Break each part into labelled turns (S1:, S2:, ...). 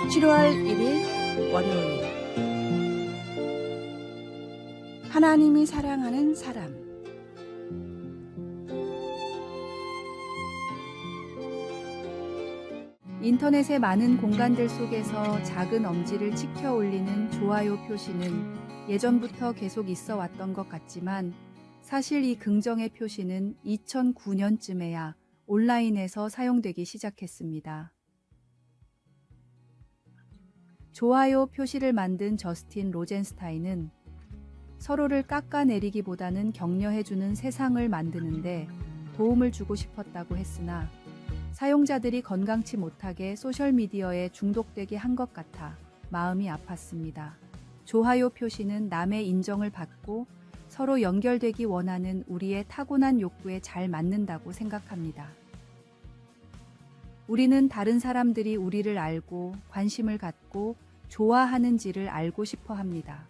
S1: 7월 1일 월요일. 하나님이 사랑하는 사람. 인터넷의 많은 공간들 속에서 작은 엄지를 치켜 올리는 좋아요 표시는 예전부터 계속 있어 왔던 것 같지만 사실 이 긍정의 표시는 2009년쯤에야 온라인에서 사용되기 시작했습니다. 좋아요 표시를 만든 저스틴 로젠스타인은 서로를 깎아내리기보다는 격려해주는 세상을 만드는데 도움을 주고 싶었다고 했으나 사용자들이 건강치 못하게 소셜미디어에 중독되게 한 것 같아 마음이 아팠습니다. 좋아요 표시는 남의 인정을 받고 서로 연결되기 원하는 우리의 타고난 욕구에 잘 맞는다고 생각합니다. 우리는 다른 사람들이 우리를 알고 관심을 갖고 좋아하는지를 알고 싶어 합니다.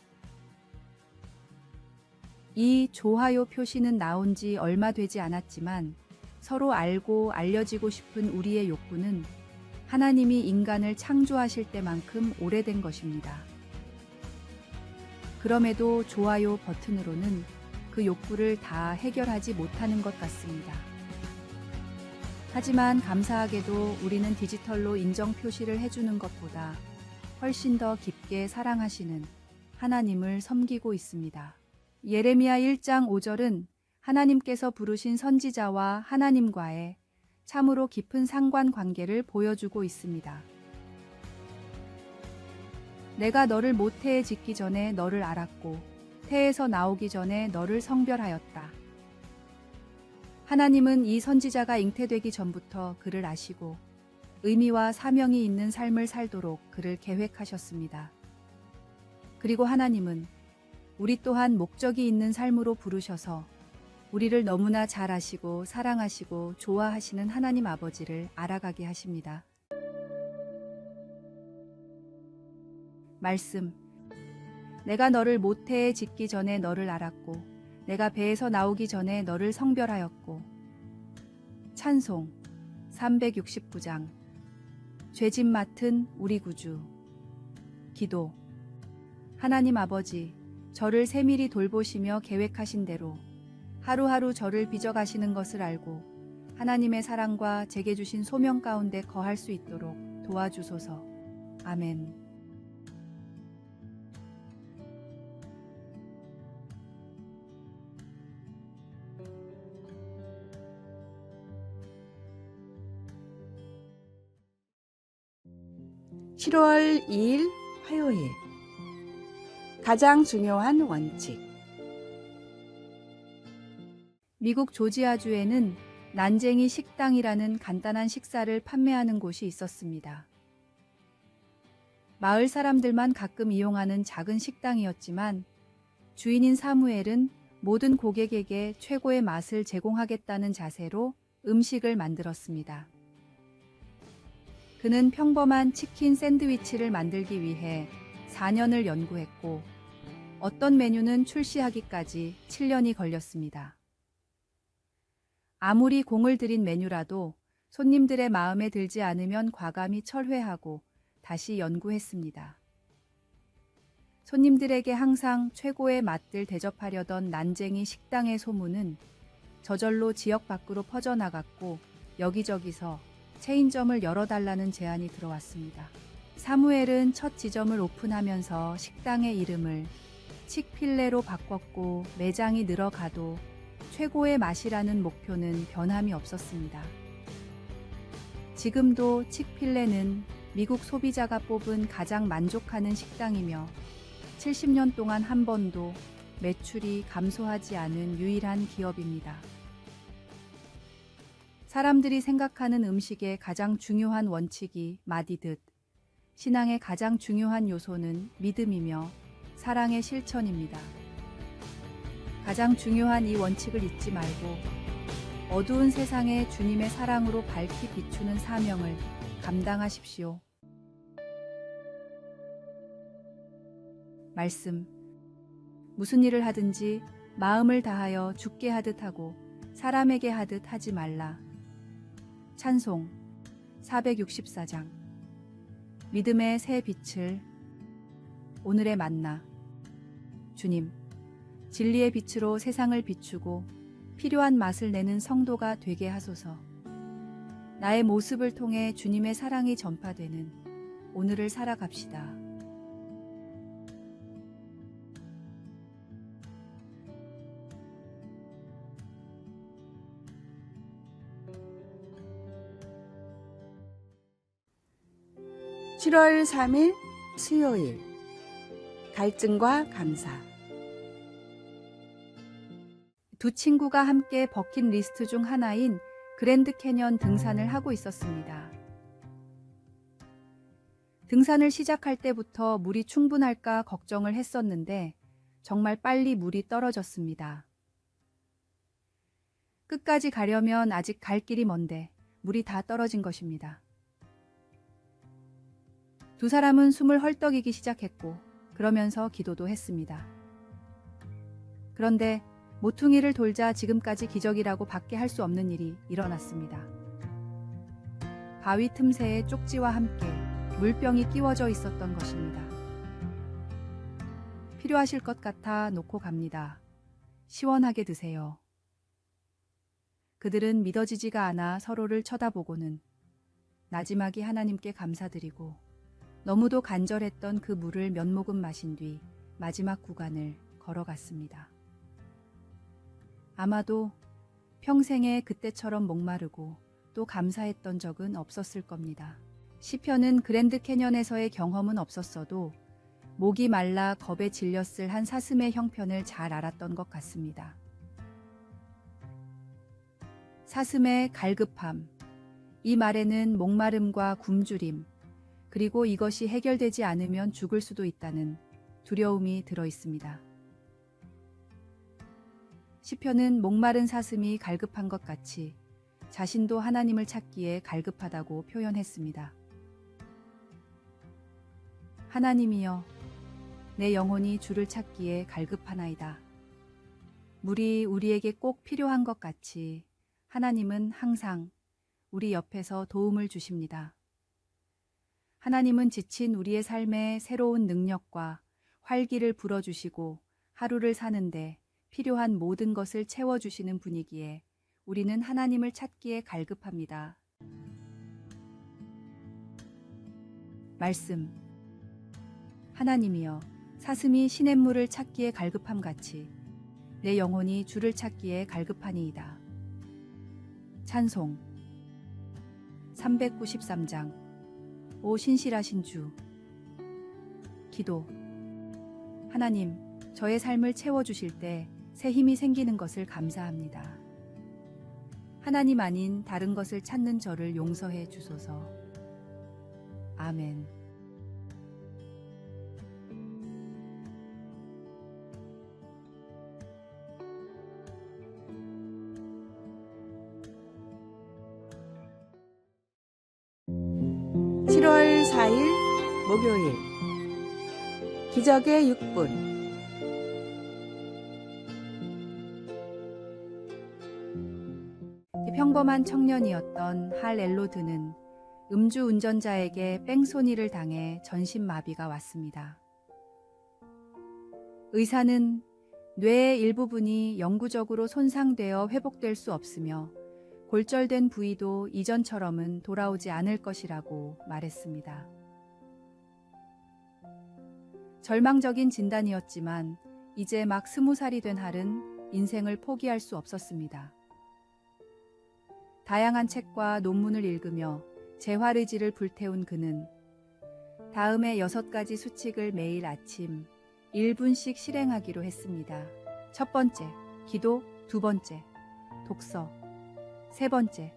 S1: 이 좋아요 표시는 나온 지 얼마 되지 않았지만 서로 알고 알려지고 싶은 우리의 욕구는 하나님이 인간을 창조하실 때만큼 오래된 것입니다. 그럼에도 좋아요 버튼으로는 그 욕구를 다 해결하지 못하는 것 같습니다. 하지만 감사하게도 우리는 디지털로 인정 표시를 해주는 것보다 훨씬 더 깊게 사랑하시는 하나님을 섬기고 있습니다. 예레미야 1장 5절은 하나님께서 부르신 선지자와 하나님과의 참으로 깊은 상관관계를 보여주고 있습니다. 내가 너를 모태에 짓기 전에 너를 알았고 태에서 나오기 전에 너를 성별하였다. 하나님은 이 선지자가 잉태되기 전부터 그를 아시고 의미와 사명이 있는 삶을 살도록 그를 계획하셨습니다. 그리고 하나님은 우리 또한 목적이 있는 삶으로 부르셔서 우리를 너무나 잘 아시고 사랑하시고 좋아하시는 하나님 아버지를 알아가게 하십니다. 말씀. 내가 너를 모태에 짓기 전에 너를 알았고 내가 배에서 나오기 전에 너를 성별하였고. 찬송 369장. 죄짐 맡은 우리 구주. 기도. 하나님 아버지, 저를 세밀히 돌보시며 계획하신 대로 하루하루 저를 빚어가시는 것을 알고 하나님의 사랑과 제게 주신 소명 가운데 거할 수 있도록 도와주소서. 아멘. (7월 2일) 화요일. 가장 중요한 원칙. 미국 조지아주에는 난쟁이 식당이라는 간단한 식사를 판매하는 곳이 있었습니다. 마을 사람들만 가끔 이용하는 작은 식당이었지만 주인인 사무엘은 모든 고객에게 최고의 맛을 제공하겠다는 자세로 음식을 만들었습니다. 그는 평범한 치킨 샌드위치를 만들기 위해 4년을 연구했고 어떤 메뉴는 출시하기까지 7년이 걸렸습니다. 아무리 공을 들인 메뉴라도 손님들의 마음에 들지 않으면 과감히 철회하고 다시 연구했습니다. 손님들에게 항상 최고의 맛들 대접하려던 난쟁이 식당의 소문은 저절로 지역 밖으로 퍼져나갔고 여기저기서 체인점을 열어달라는 제안이 들어왔습니다. 사무엘은 첫 지점을 오픈하면서 식당의 이름을 칙필레로 바꿨고 매장이 늘어가도 최고의 맛이라는 목표는 변함이 없었습니다. 지금도 칙필레는 미국 소비자가 뽑은 가장 만족하는 식당이며 70년 동안 한 번도 매출이 감소하지 않은 유일한 기업입니다. 사람들이 생각하는 음식의 가장 중요한 원칙이 맞이듯 신앙의 가장 중요한 요소는 믿음이며 사랑의 실천입니다. 가장 중요한 이 원칙을 잊지 말고 어두운 세상에 주님의 사랑으로 밝히 비추는 사명을 감당하십시오. 말씀. 무슨 일을 하든지 마음을 다하여 주께 하듯 하고 사람에게 하듯 하지 말라. 찬송 464장. 믿음의 새 빛을. 오늘의 만나. 주님, 진리의 빛으로 세상을 비추고 필요한 맛을 내는 성도가 되게 하소서. 나의 모습을 통해 주님의 사랑이 전파되는 오늘을 살아갑시다.
S2: (7월 3일) 수요일. 갈증과 감사.
S1: 두 친구가 함께 버킷리스트 중 하나인 그랜드 캐년 등산을 하고 있었습니다. 등산을 시작할 때부터 물이 충분할까 걱정을 했었는데 정말 빨리 물이 떨어졌습니다. 끝까지 가려면 아직 갈 길이 먼데 물이 다 떨어진 것입니다. 두 사람은 숨을 헐떡이기 시작했고 그러면서 기도도 했습니다. 그런데 모퉁이를 돌자 지금까지 기적이라고 밖에 할 수 없는 일이 일어났습니다. 바위 틈새에 쪽지와 함께 물병이 끼워져 있었던 것입니다. 필요하실 것 같아 놓고 갑니다. 시원하게 드세요. 그들은 믿어지지가 않아 서로를 쳐다보고는 나지막이 하나님께 감사드리고 너무도 간절했던 그 물을 몇 모금 마신 뒤 마지막 구간을 걸어갔습니다. 아마도 평생에 그때처럼 목마르고 또 감사했던 적은 없었을 겁니다. 시편은 그랜드 캐년에서의 경험은 없었어도 목이 말라 겁에 질렸을 한 사슴의 형편을 잘 알았던 것 같습니다. 사슴의 갈급함. 이 말에는 목마름과 굶주림, 그리고 이것이 해결되지 않으면 죽을 수도 있다는 두려움이 들어 있습니다. 시편은 목마른 사슴이 갈급한 것 같이 자신도 하나님을 찾기에 갈급하다고 표현했습니다. 하나님이여, 내 영혼이 주를 찾기에 갈급하나이다. 물이 우리에게 꼭 필요한 것 같이 하나님은 항상 우리 옆에서 도움을 주십니다. 하나님은 지친 우리의 삶에 새로운 능력과 활기를 불어주시고 하루를 사는데 필요한 모든 것을 채워주시는 분이기에 우리는 하나님을 찾기에 갈급합니다. 말씀. 하나님이여, 사슴이 시냇물을 찾기에 갈급함 같이 내 영혼이 주를 찾기에 갈급하니이다. 찬송 393장. 오 신실하신 주. 기도. 하나님, 저의 삶을 채워주실 때 새 힘이 생기는 것을 감사합니다. 하나님 아닌 다른 것을 찾는 저를 용서해 주소서. 아멘.
S2: (7월 4일) 목요일. 기적의 6분.
S1: 평범한 청년이었던 할 엘로드는 음주운전자에게 뺑소니를 당해 전신마비가 왔습니다. 의사는 뇌의 일부분이 영구적으로 손상되어 회복될 수 없으며 골절된 부위도 이전처럼은 돌아오지 않을 것이라고 말했습니다. 절망적인 진단이었지만 이제 막 20살이 된 할은 인생을 포기할 수 없었습니다. 다양한 책과 논문을 읽으며 재활의지를 불태운 그는 다음에 6가지 수칙을 매일 아침 1분씩 실행하기로 했습니다. 첫 번째, 기도. 두 번째, 독서. 세 번째,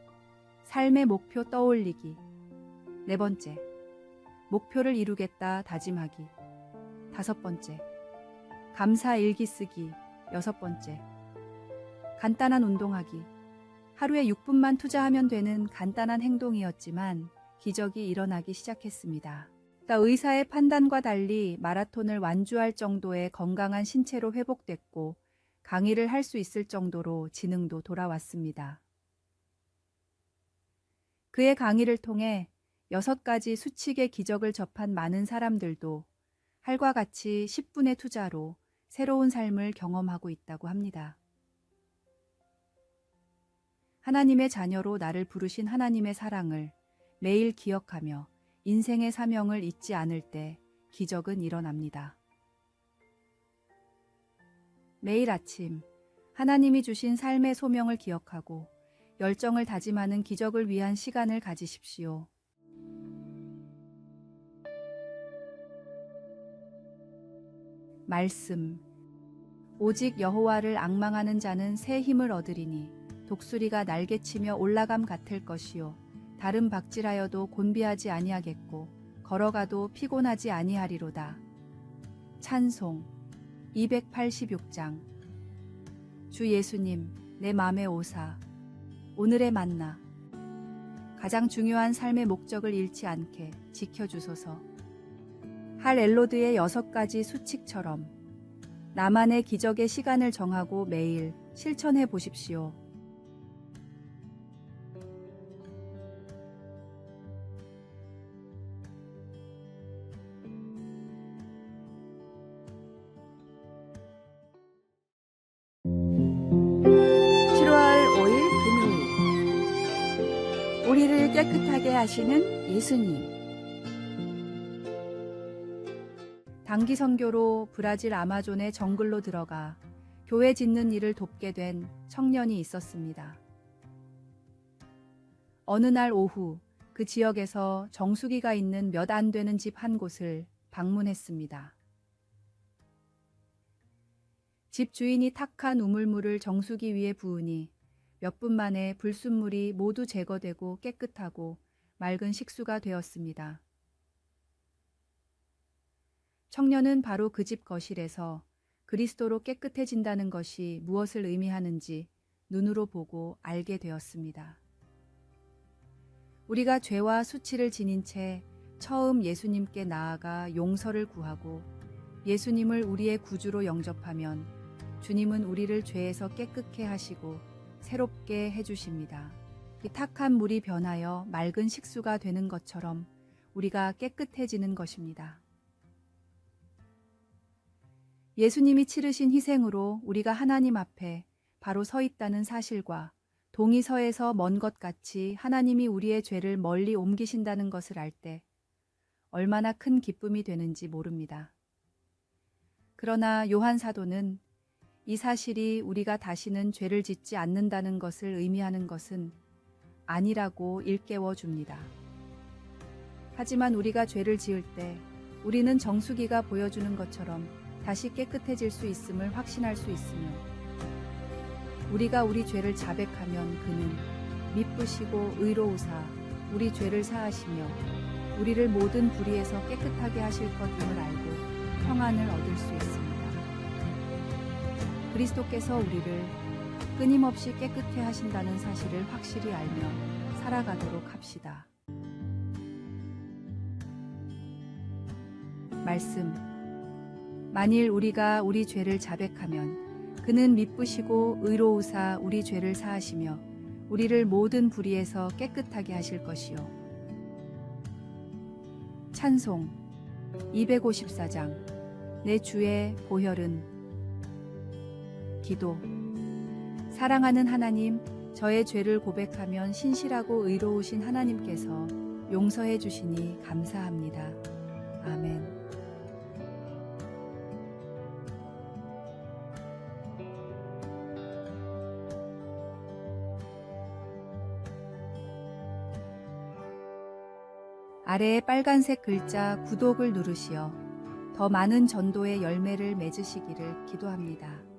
S1: 삶의 목표 떠올리기. 네 번째, 목표를 이루겠다 다짐하기. 다섯 번째, 감사 일기 쓰기. 여섯 번째, 간단한 운동하기. 하루에 6분만 투자하면 되는 간단한 행동이었지만 기적이 일어나기 시작했습니다. 의사의 판단과 달리 마라톤을 완주할 정도의 건강한 신체로 회복됐고 강의를 할 수 있을 정도로 지능도 돌아왔습니다. 그의 강의를 통해 6가지 수칙의 기적을 접한 많은 사람들도 할과 같이 10분의 투자로 새로운 삶을 경험하고 있다고 합니다. 하나님의 자녀로 나를 부르신 하나님의 사랑을 매일 기억하며 인생의 사명을 잊지 않을 때 기적은 일어납니다. 매일 아침 하나님이 주신 삶의 소명을 기억하고 열정을 다짐하는 기적을 위한 시간을 가지십시오. 말씀. 오직 여호와를 앙망하는 자는 새 힘을 얻으리니 독수리가 날개치며 올라감 같을 것이요 다른 박질하여도 곤비하지 아니하겠고 걸어가도 피곤하지 아니하리로다. 찬송 286장. 주 예수님, 내 맘에 오사. 오늘의 만나. 가장 중요한 삶의 목적을 잃지 않게 지켜주소서. 할 엘로드의 6가지 수칙처럼 나만의 기적의 시간을 정하고 매일 실천해 보십시오.
S2: 우리를 깨끗하게 하시는 예수님.
S1: 단기 선교로 브라질 아마존의 정글로 들어가 교회 짓는 일을 돕게 된 청년이 있었습니다. 어느 날 오후 그 지역에서 정수기가 있는 몇 안 되는 집 한 곳을 방문했습니다. 집 주인이 탁한 우물물을 정수기 위에 부으니 몇 분 만에 불순물이 모두 제거되고 깨끗하고 맑은 식수가 되었습니다. 청년은 바로 그 집 거실에서 그리스도로 깨끗해진다는 것이 무엇을 의미하는지 눈으로 보고 알게 되었습니다. 우리가 죄와 수치를 지닌 채 처음 예수님께 나아가 용서를 구하고 예수님을 우리의 구주로 영접하면 주님은 우리를 죄에서 깨끗게 하시고 새롭게 해주십니다. 이 탁한 물이 변하여 맑은 식수가 되는 것처럼 우리가 깨끗해지는 것입니다. 예수님이 치르신 희생으로 우리가 하나님 앞에 바로 서 있다는 사실과 동이서에서 먼 것 같이 하나님이 우리의 죄를 멀리 옮기신다는 것을 알 때 얼마나 큰 기쁨이 되는지 모릅니다. 그러나 요한 사도는 이 사실이 우리가 다시는 죄를 짓지 않는다는 것을 의미하는 것은 아니라고 일깨워 줍니다. 하지만 우리가 죄를 지을 때 우리는 정수기가 보여주는 것처럼 다시 깨끗해질 수 있음을 확신할 수 있으며 우리가 우리 죄를 자백하면 그는 미쁘시고 의로우사 우리 죄를 사하시며 우리를 모든 불의에서 깨끗하게 하실 것임을 알고 평안을 얻을 수 있습니다. 그리스도께서 우리를 끊임없이 깨끗해 하신다는 사실을 확실히 알며 살아가도록 합시다. 말씀. 만일 우리가 우리 죄를 자백하면 그는 미쁘시고 의로우사 우리 죄를 사하시며 우리를 모든 불의에서 깨끗하게 하실 것이요. 찬송 254장. 내 주의 보혈은. 기도. 사랑하는 하나님, 저의 죄를 고백하면 신실하고 의로우신 하나님께서 용서해 주시니 감사합니다. 아멘. 아래에 빨간색 글자 구독을 누르시어 더 많은 전도의 열매를 맺으시기를 기도합니다.